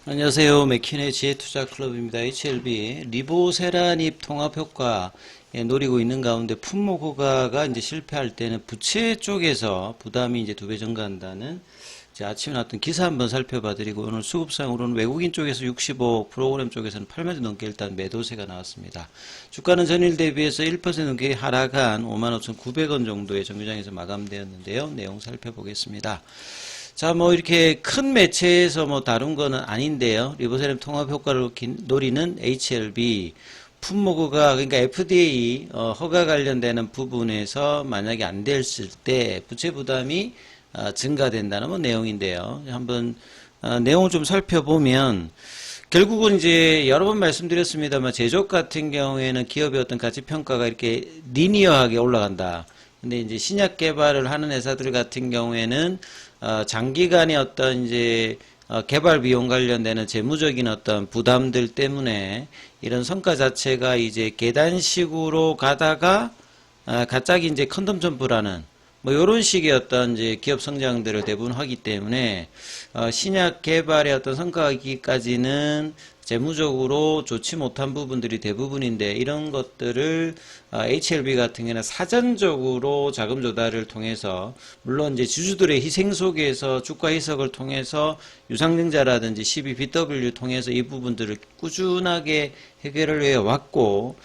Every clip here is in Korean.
안녕하세요. 맥킨의 지혜투자클럽입니다. HLB 리보세라닙 통합효과 노리고 있는 가운데 품목효과가 이제 실패할 때는 부채 쪽에서 부담이 이제 2배 증가한다는 이제 아침에 나왔던 기사 한번 살펴봐 드리고, 오늘 수급상으로는 외국인 쪽에서 65, 프로그램 쪽에서는 8만 넘게 일단 매도세가 나왔습니다. 주가는 전일 대비해서 1% 넘게 하락한 55,900원 정도의 정규장에서 마감되었는데요. 내용 살펴보겠습니다. 자, 이렇게 큰 매체에서 다룬 거는 아닌데요. 리보세라닙 통합 효과를 노리는 HLB 품목허가, 그러니까 FDA 허가 관련되는 부분에서 만약에 안 됐을 때 부채 부담이 증가된다는 내용인데요. 한번 내용을 좀 살펴보면, 결국은 이제 여러 번 말씀드렸습니다만 제조업 같은 경우에는 기업의 어떤 가치 평가가 이렇게 리니어하게 올라간다. 근데 이제 신약 개발을 하는 회사들 같은 경우에는 장기간의 어떤 이제 개발 비용 관련되는 재무적인 어떤 부담들 때문에 이런 성과 자체가 이제 계단식으로 가다가 갑자기 이제 퀀텀 점프라는 요런 식의 어떤 이제 기업 성장들을 대부분 하기 때문에 신약 개발의 어떤 성과기까지는 재무적으로 좋지 못한 부분들이 대부분인데, 이런 것들을 HLB 같은 경우는 사전적으로 자금 조달을 통해서, 물론 이제 주주들의 희생 속에서 주가 희석을 통해서 유상증자라든지 12BW 통해서 이 부분들을 꾸준하게 해결을 해 왔고,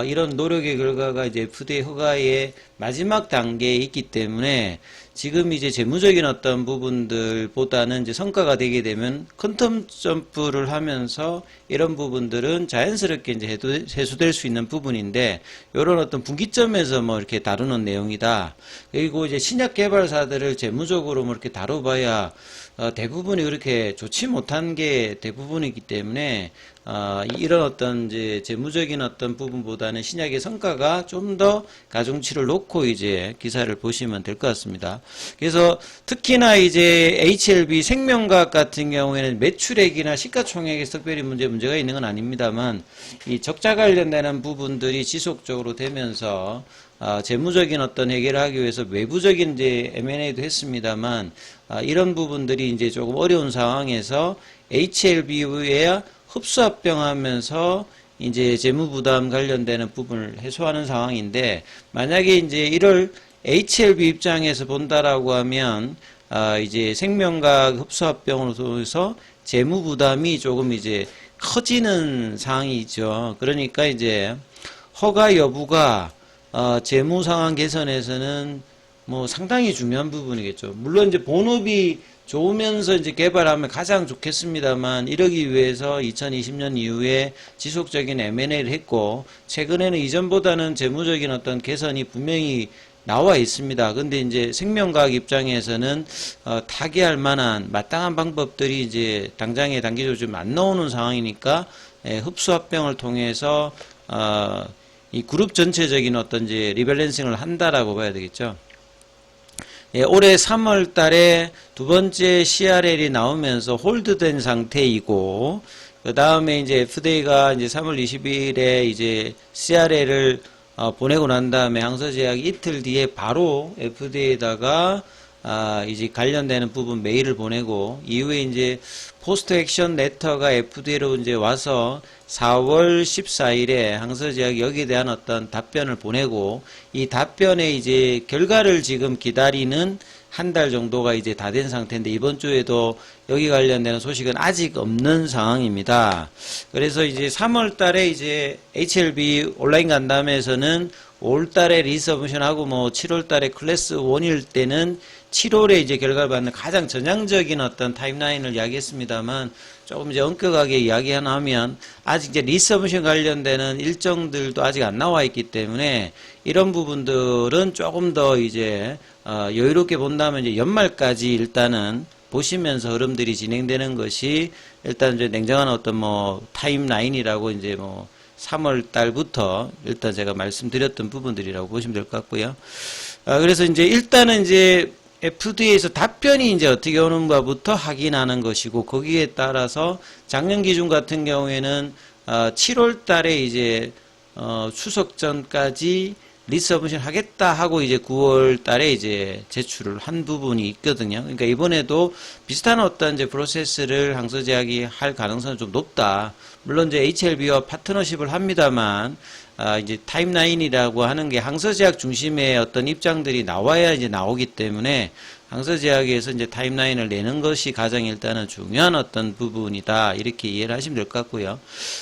이런 노력의 결과가 이제 FDA 허가의 마지막 단계에 있기 때문에 지금 이제 재무적인 어떤 부분들보다는 이제 성과가 되게 되면 퀀텀 점프를 하면서 이런 부분들은 자연스럽게 이제 해소될 수 있는 부분인데, 이런 어떤 분기점에서 이렇게 다루는 내용이다. 그리고 이제 신약 개발사들을 재무적으로 이렇게 다뤄봐야 대부분이 그렇게 좋지 못한 게 대부분이기 때문에 이런 어떤 이제 재무적인 어떤 부분보다는 신약의 성과가 좀 더 가중치를 놓고 이제 기사를 보시면 될 것 같습니다. 그래서 특히나 이제 HLB 생명과학 같은 경우에는 매출액이나 시가총액에서 특별히 문제가 있는 건 아닙니다만, 이 적자 관련되는 부분들이 지속적으로 되면서 재무적인 어떤 해결을 하기 위해서 외부적인 이제 M&A도 했습니다만, 이런 부분들이 이제 조금 어려운 상황에서 HLB에 흡수합병하면서 이제 재무부담 관련되는 부분을 해소하는 상황인데, 만약에 이제 이를 HLB 입장에서 본다라고 하면, 이제 생명과학 흡수합병으로 통해서 재무부담이 조금 이제 커지는 상황이죠. 그러니까 이제 허가 여부가 재무 상황 개선에서는 상당히 중요한 부분이겠죠. 물론 이제 본업이 좋으면서 이제 개발하면 가장 좋겠습니다만, 이러기 위해서 2020년 이후에 지속적인 M&A를 했고, 최근에는 이전보다는 재무적인 어떤 개선이 분명히 나와 있습니다. 근데 이제 생명과학 입장에서는 타개할 만한 마땅한 방법들이 이제 당장에 단기적으로 좀 안 나오는 상황이니까 흡수합병을 통해서 이 그룹 전체적인 어떤 이제 리밸런싱을 한다라고 봐야 되겠죠. 올해 3월 달에 두 번째 CRL이 나오면서 홀드된 상태이고, 그 다음에 이제 FDA가 이제 3월 20일에 이제 CRL을 보내고 난 다음에 항서제약이 이틀 뒤에 바로 FDA에다가 이제 관련되는 부분 메일을 보내고, 이후에 이제 포스트 액션 레터가 FDA로 이제 와서 4월 14일에 항서제약이 여기에 대한 어떤 답변을 보내고, 이 답변의 이제 결과를 지금 기다리는 한 달 정도가 이제 다 된 상태인데, 이번 주에도 여기 관련되는 소식은 아직 없는 상황입니다. 그래서 이제 3월 달에 이제 HLB 온라인 간담회에서는 5월 달에 리서브션하고 7월 달에 클래스 1일 때는 7월에 이제 결과를 받는 가장 전향적인 어떤 타임라인을 이야기했습니다만, 조금 이제 엄격하게 이야기하면 아직 이제 리서브션 관련되는 일정들도 아직 안 나와 있기 때문에, 이런 부분들은 조금 더 이제 여유롭게 본다면 이제 연말까지 일단은 보시면서 흐름들이 진행되는 것이 일단 이제 냉정한 어떤 타임라인이라고 이제 3월 달부터 일단 제가 말씀드렸던 부분들이라고 보시면 될 것 같고요. 그래서 이제 일단은 이제 FDA에서 답변이 이제 어떻게 오는가부터 확인하는 것이고, 거기에 따라서 작년 기준 같은 경우에는 7월 달에 이제 추석 전까지 리서브션 하겠다 하고 이제 9월 달에 이제 제출을 한 부분이 있거든요. 그러니까 이번에도 비슷한 어떤 이제 프로세스를 항서제약이 할 가능성은 좀 높다. 물론 이제 HLB와 파트너십을 합니다만, 이제 타임라인이라고 하는 게 항서제약 중심의 어떤 입장들이 나와야 이제 나오기 때문에 항서제약에서 이제 타임라인을 내는 것이 가장 일단은 중요한 어떤 부분이다. 이렇게 이해를 하시면 될 것 같고요.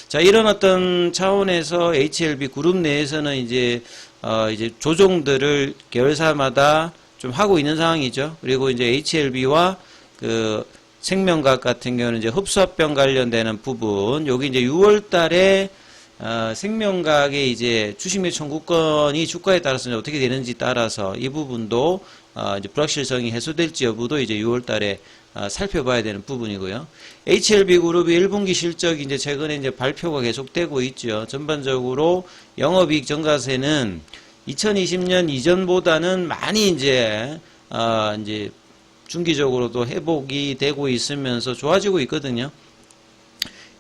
자, 이런 어떤 차원에서 HLB 그룹 내에서는 이제 조정들을 계열사마다 좀 하고 있는 상황이죠. 그리고 이제 HLB와 그 생명과학 같은 경우는 이제 흡수합병 관련되는 부분, 여기 이제 6월 달에 생명과학의 이제 주식매수 청구권이 주가에 따라서 어떻게 되는지 따라서 이 부분도 이제 불확실성이 해소될지 여부도 이제 6월 달에 살펴봐야 되는 부분이고요. HLB 그룹의 1분기 실적이 이제 최근에 이제 발표가 계속되고 있죠. 전반적으로 영업이익 전가세는 2020년 이전보다는 많이 이제 중기적으로도 회복이 되고 있으면서 좋아지고 있거든요.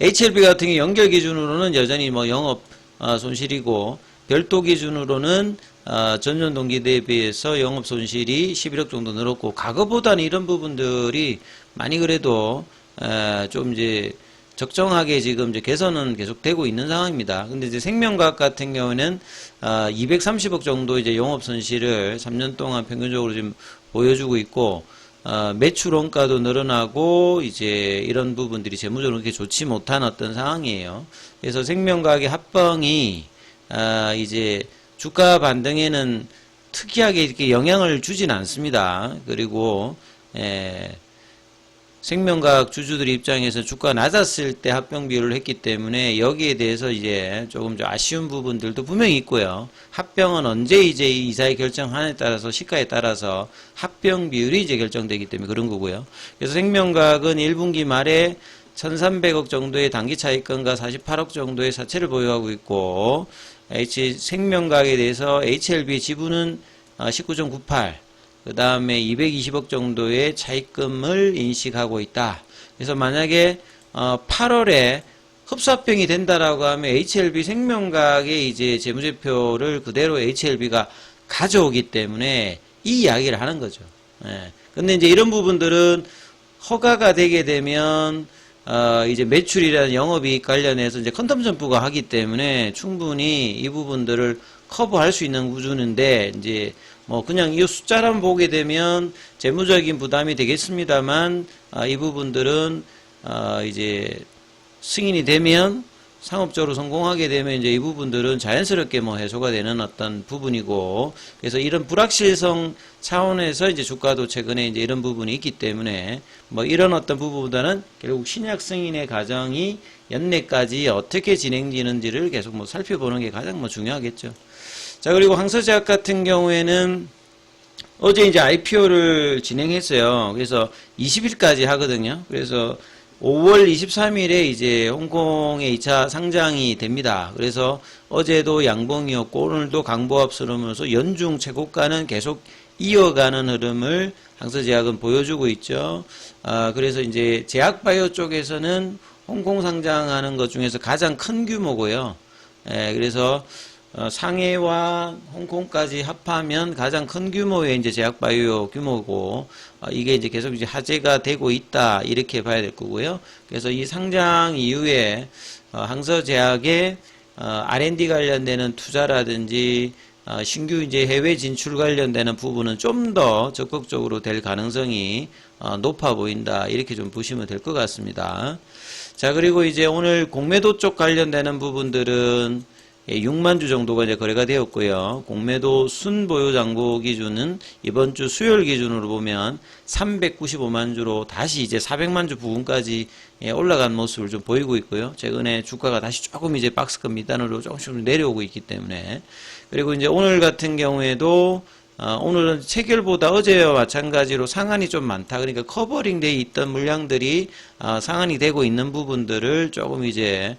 HLB 같은 경우 연결 기준으로는 여전히 뭐 영업 손실이고, 별도 기준으로는 전년 동기 대비해서 영업 손실이 11억 정도 늘었고, 과거보다는 이런 부분들이 많이 그래도 좀 이제 적정하게 지금 이제 개선은 계속되고 있는 상황입니다. 근데 이제 생명과학 같은 경우는 230억 정도 이제 영업 손실을 3년 동안 평균적으로 지금 보여주고 있고, 매출 원가도 늘어나고 이제 이런 부분들이 재무적으로 그렇게 좋지 못한 어떤 상황이에요. 그래서 생명과학의 합병이 이제 주가 반등에는 특이하게 이렇게 영향을 주진 않습니다. 그리고 생명과학 주주들 입장에서 주가가 낮았을 때 합병 비율을 했기 때문에 여기에 대해서 이제 조금 좀 아쉬운 부분들도 분명히 있고요. 합병은 언제 이제 이사회 결정하느냐에 따라서 시가에 따라서 합병 비율이 이제 결정되기 때문에 그런 거고요. 그래서 생명과학은 1분기 말에 1,300억 정도의 단기 차익권과 48억 정도의 사채를 보유하고 있고, 생명과학에 대해서 HLB 지분은 19.98, 그 다음에 220억 정도의 차입금을 인식하고 있다. 그래서 만약에 8월에 흡수합병이 된다라고 하면 HLB 생명과학의 이제 재무제표를 그대로 HLB가 가져오기 때문에 이 이야기를 하는 거죠. 근데 이제 이런 부분들은 허가가 되게 되면 이제 매출이라는 영업이익 관련해서 이제 컨텀점부가 하기 때문에 충분히 이 부분들을 커버할 수 있는 구조인데, 이제 뭐 그냥 이 숫자만 보게 되면 재무적인 부담이 되겠습니다만, 이 부분들은 이제 승인이 되면 상업적으로 성공하게 되면 이제 이 부분들은 자연스럽게 뭐 해소가 되는 어떤 부분이고, 그래서 이런 불확실성 차원에서 이제 주가도 최근에 이제 이런 부분이 있기 때문에 뭐 이런 어떤 부분보다는 결국 신약 승인의 과정이 연내까지 어떻게 진행되는지를 계속 뭐 살펴보는 게 가장 뭐 중요하겠죠. 자, 그리고 항서제약 같은 경우에는 어제 이제 IPO를 진행했어요. 그래서 20일까지 하거든요. 그래서 5월 23일에 이제 홍콩에 2차 상장이 됩니다. 그래서 어제도 양봉이었고 오늘도 강보합 흐름으로서 연중 최고가는 계속 이어가는 흐름을 항서제약은 보여주고 있죠. 그래서 이제 제약바이오 쪽에서는 홍콩 상장하는 것 중에서 가장 큰 규모고요. 그래서 상해와 홍콩까지 합하면 가장 큰 규모의 이제 제약바이오 규모고, 이게 이제 계속 이제 화제가 되고 있다, 이렇게 봐야 될 거고요. 그래서 이 상장 이후에 항서제약의 R&D 관련되는 투자라든지 신규 이제 해외 진출 관련되는 부분은 좀 더 적극적으로 될 가능성이 높아 보인다, 이렇게 좀 보시면 될 것 같습니다. 자, 그리고 이제 오늘 공매도 쪽 관련되는 부분들은 6만 주 정도가 이제 거래가 되었고요. 공매도 순보유 잔고 기준은 이번 주 수요일 기준으로 보면 395만 주로 다시 이제 400만 주 부근까지 올라간 모습을 좀 보이고 있고요. 최근에 주가가 다시 조금 이제 박스권 밑단으로 조금씩 내려오고 있기 때문에, 그리고 이제 오늘 같은 경우에도 오늘은 체결보다 어제와 마찬가지로 상한이 좀 많다. 그러니까 커버링되어 있던 물량들이 상한이 되고 있는 부분들을 조금 이제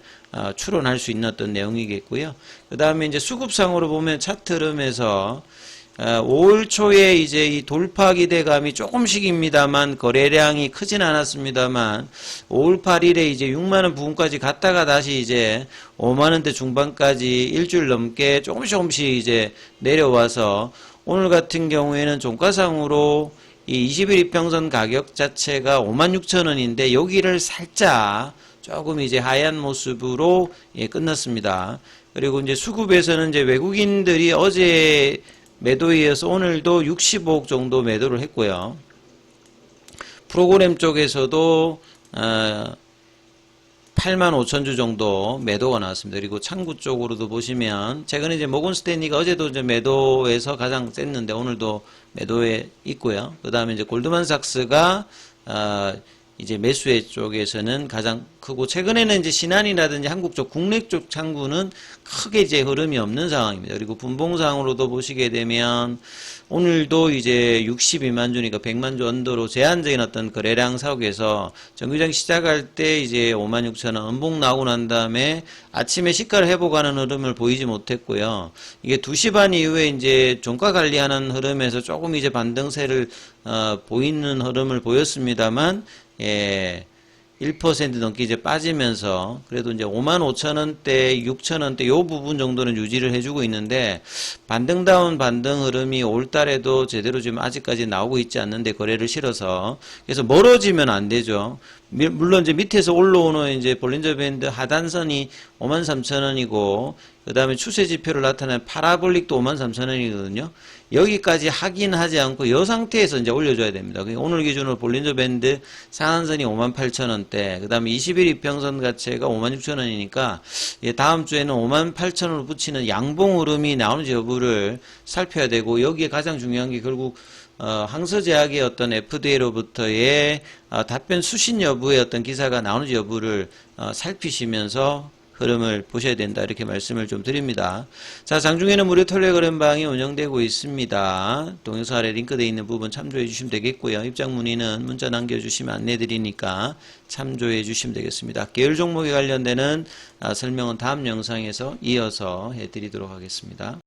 추론할 수 있는 어떤 내용이겠고요. 그 다음에 이제 수급상으로 보면 차트 흐름에서 5월 초에 이제 이 돌파 기대감이 조금씩입니다만 거래량이 크진 않았습니다만 5월 8일에 이제 6만원 부근까지 갔다가 다시 이제 5만원대 중반까지 일주일 넘게 조금씩 이제 내려와서 오늘 같은 경우에는 종가상으로 이 20일 이평선 가격 자체가 56,000원인데 여기를 살짝 조금 이제 하얀 모습으로 끝났습니다. 그리고 이제 수급에서는 이제 외국인들이 어제 매도에 이어서 오늘도 65억 정도 매도를 했고요. 프로그램 쪽에서도 85,000주 정도 매도가 나왔습니다. 그리고 창구 쪽으로도 보시면 최근에 이제 모건 스탠리가 어제도 이제 매도에서 가장 셌는데 오늘도 매도에 있고요. 그 다음에 이제 골드만삭스가 이제 매수의 쪽에서는 가장 크고 최근에는 이제 신한이라든지 한국 쪽 국내 쪽 창구는 크게 이제 흐름이 없는 상황입니다. 그리고 분봉상으로도 보시게 되면 오늘도 이제 62만 주니까 100만 주 언더로 제한적인 어떤 거래량 사옥에서 정규장 시작할 때 이제 56,000원 음봉 나오고 난 다음에 아침에 시가를 회복하는 흐름을 보이지 못했고요. 이게 2시 반 이후에 이제 종가 관리하는 흐름에서 조금 이제 반등세를 보이는 흐름을 보였습니다만 1% 넘게 이제 빠지면서 그래도 이제 55,000원대, 6,000원대 요 부분 정도는 유지를 해주고 있는데 반등다운 반등 흐름이 올 달에도 제대로 지금 아직까지 나오고 있지 않는데 거래를 실어서 그래서 멀어지면 안 되죠. 물론 이제 밑에서 올라오는 이제 볼린저 밴드 하단선이 53,000원이고 그 다음에 추세 지표를 나타내는 파라볼릭도 53,000원이거든요. 여기까지 하긴 하지 않고 이 상태에서 이제 올려줘야 됩니다. 오늘 기준으로 볼린저 밴드 상한선이 58,000원대, 그 다음에 20일 이평선 가치가 56,000원이니까 다음 주에는 58,000원으로 붙이는 양봉 흐름이 나오는지 여부를 살펴야 되고 여기에 가장 중요한 게 결국 항서제약의 어떤 FDA로부터의 답변 수신 여부의 어떤 기사가 나오는지 여부를 살피시면서 흐름을 보셔야 된다 이렇게 말씀을 좀 드립니다. 자, 장중에는 무료 텔레그램방이 운영되고 있습니다. 동영상 아래 링크되어 있는 부분 참조해 주시면 되겠고요. 입장 문의는 문자 남겨주시면 안내 드리니까 참조해 주시면 되겠습니다. 계열 종목에 관련되는 설명은 다음 영상에서 이어서 해드리도록 하겠습니다.